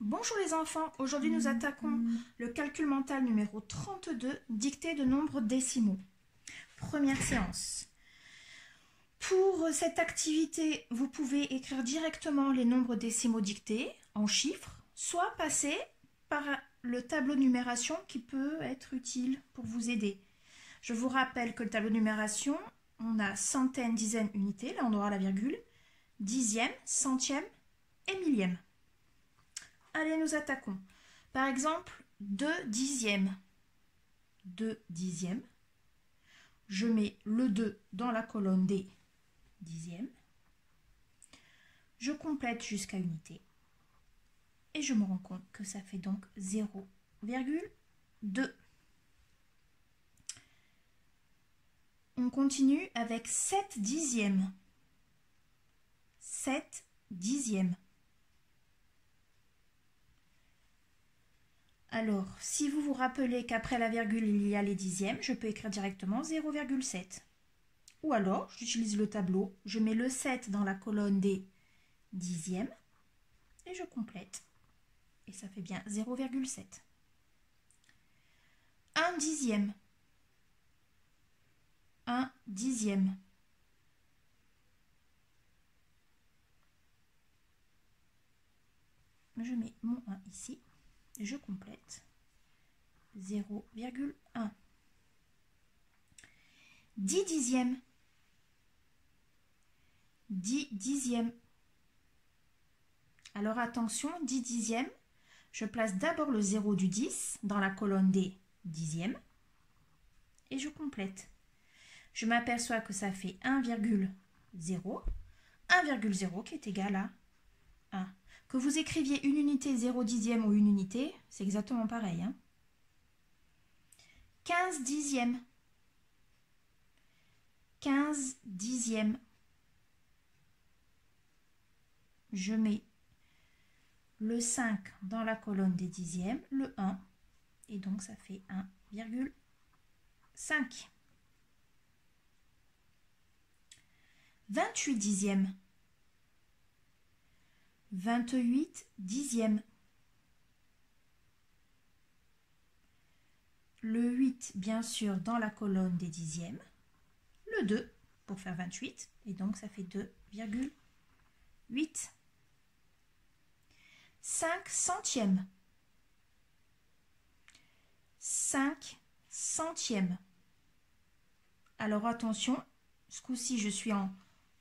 Bonjour les enfants, aujourd'hui nous attaquons le calcul mental numéro 32, dictée de nombres décimaux. Première séance. Pour cette activité, vous pouvez écrire directement les nombres décimaux dictés en chiffres, soit passer par le tableau de numération qui peut être utile pour vous aider. Je vous rappelle que le tableau de numération, on a centaines, dizaines, unités, là on aura la virgule, dixième, centième et millième. Allez, nous attaquons. Par exemple, 2 dixièmes. 2 dixièmes. Je mets le 2 dans la colonne des dixièmes. Je complète jusqu'à unité. Et je me rends compte que ça fait donc 0,2. On continue avec 7 dixièmes. 7 dixièmes. Alors, si vous vous rappelez qu'après la virgule, il y a les dixièmes, je peux écrire directement 0,7. Ou alors, j'utilise le tableau, je mets le 7 dans la colonne des dixièmes et je complète. Et ça fait bien 0,7. 1 dixième. 1 dixième. Je mets mon 1 ici. Je complète 0,1. 10 dixièmes. 10 dixièmes. Alors attention, 10 dixièmes, je place d'abord le 0 du 10 dans la colonne des dixièmes et je complète. Je m'aperçois que ça fait 1,0, 1,0 qui est égal à 1. Que vous écriviez une unité, 0 dixième ou une unité, c'est exactement pareil. 15 dixièmes. 15 dixièmes. Je mets le 5 dans la colonne des dixièmes, le 1, et donc ça fait 1,5. 28 dixièmes. 28 dixièmes. Le 8, bien sûr, dans la colonne des dixièmes. Le 2 pour faire 28. Et donc, ça fait 2,8. 5 centièmes. 5 centièmes. Alors, attention, ce coup-ci, je suis en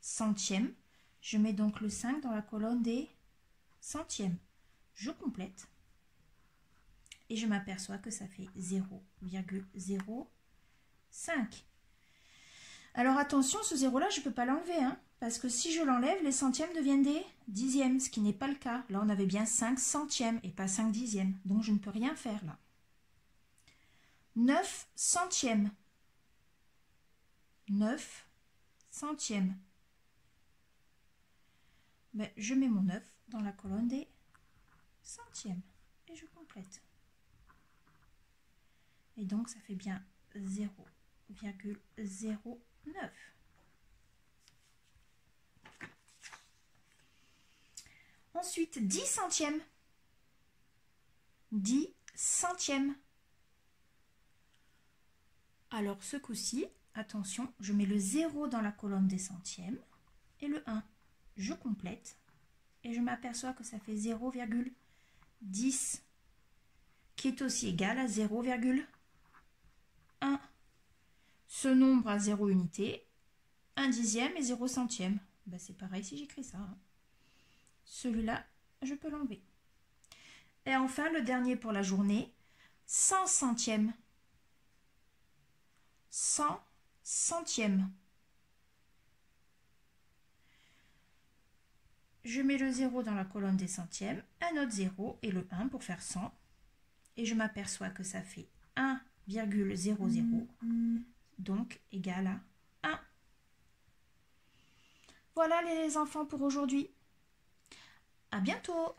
centièmes. Je mets donc le 5 dans la colonne des centièmes. Je complète. Et je m'aperçois que ça fait 0,05. Alors attention, ce 0 là, je ne peux pas l'enlever. Parce que si je l'enlève, les centièmes deviennent des dixièmes, ce qui n'est pas le cas. Là, on avait bien 5 centièmes et pas 5 dixièmes. Donc, je ne peux rien faire là. 9 centièmes. 9 centièmes. Mais je mets mon 9 dans la colonne des centièmes et je complète. Et donc, ça fait bien 0,09. Ensuite, 10 centièmes. 10 centièmes. Alors, ce coup-ci, attention, je mets le 0 dans la colonne des centièmes et le 1. Je complète et je m'aperçois que ça fait 0,10 qui est aussi égal à 0,1. Ce nombre a 0 unité, 1 dixième et 0 centième. Ben, c'est pareil si j'écris ça. Celui-là, je peux l'enlever. Et enfin, le dernier pour la journée, 100 centièmes. 100 centièmes. Je mets le 0 dans la colonne des centièmes, un autre 0 et le 1 pour faire 100. Et je m'aperçois que ça fait 1,00, donc égal à 1. Voilà les enfants pour aujourd'hui. À bientôt!